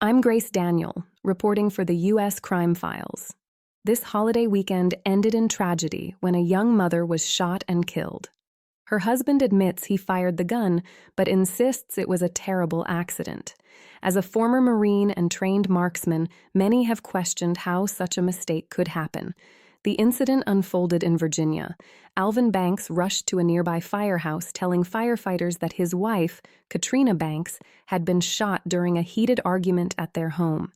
I'm Grace Daniel, reporting for the U.S. Crime Files. This holiday weekend ended in tragedy when a young mother was shot and killed. Her husband admits he fired the gun, but insists it was a terrible accident. As a former Marine and trained marksman, many have questioned how such a mistake could happen. The incident unfolded in Virginia. Alvin Banks rushed to a nearby firehouse, telling firefighters that his wife, Katrina Banks, had been shot during a heated argument at their home.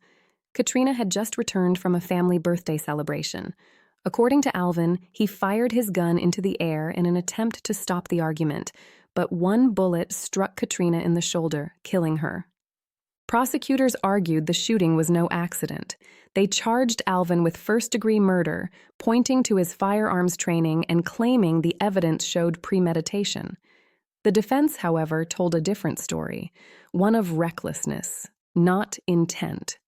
Katrina had just returned from a family birthday celebration. According to Alvin, he fired his gun into the air in an attempt to stop the argument, but one bullet struck Katrina in the shoulder, killing her. Prosecutors argued the shooting was no accident. They charged Alvin with first-degree murder, pointing to his firearms training and claiming the evidence showed premeditation. The defense, however, told a different story, one of recklessness, not intent.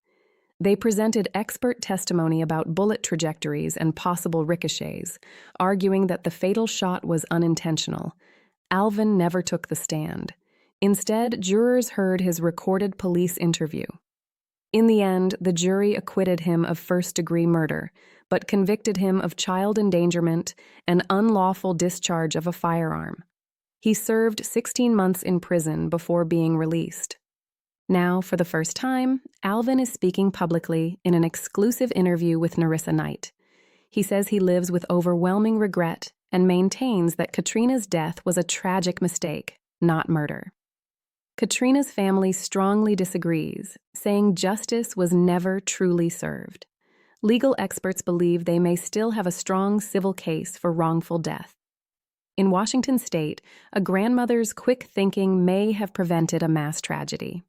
They presented expert testimony about bullet trajectories and possible ricochets, arguing that the fatal shot was unintentional. Alvin never took the stand. Instead, jurors heard his recorded police interview. In the end, the jury acquitted him of first-degree murder, but convicted him of child endangerment and unlawful discharge of a firearm. He served 16 months in prison before being released. Now, for the first time, Alvin is speaking publicly in an exclusive interview with Narissa Knight. He says he lives with overwhelming regret and maintains that Katrina's death was a tragic mistake, not murder. Katrina's family strongly disagrees, saying justice was never truly served. Legal experts believe they may still have a strong civil case for wrongful death. In Washington state, a grandmother's quick thinking may have prevented a mass tragedy.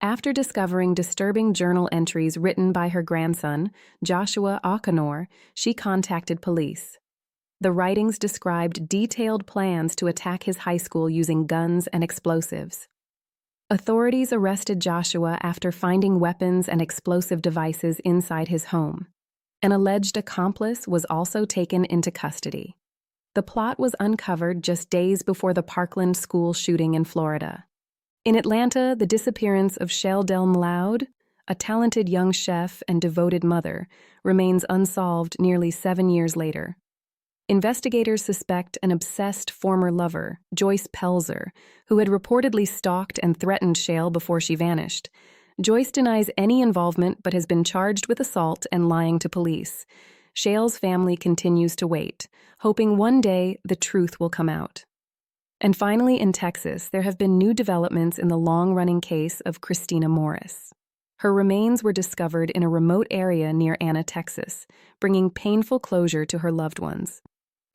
After discovering disturbing journal entries written by her grandson, Joshua Auconour, she contacted police. The writings described detailed plans to attack his high school using guns and explosives. Authorities arrested Joshua after finding weapons and explosive devices inside his home. An alleged accomplice was also taken into custody. The plot was uncovered just days before the Parkland school shooting in Florida. In Atlanta, the disappearance of Shaell Del Mloud, a talented young chef and devoted mother, remains unsolved nearly 7 years later. Investigators suspect an obsessed former lover, Joyce Pelzer, who had reportedly stalked and threatened Shaell before she vanished. Joyce denies any involvement but has been charged with assault and lying to police. Shaell's family continues to wait, hoping one day the truth will come out. And finally, in Texas, there have been new developments in the long-running case of Christina Morris. Her remains were discovered in a remote area near Anna, Texas, bringing painful closure to her loved ones.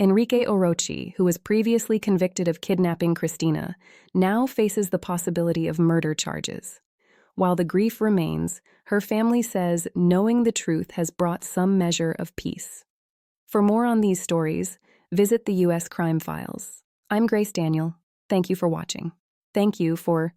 Enrique Orochi, who was previously convicted of kidnapping Christina, now faces the possibility of murder charges. While the grief remains, her family says knowing the truth has brought some measure of peace. For more on these stories, visit the U.S. Crime Files. I'm Grace Daniel. Thank you for watching. Thank you for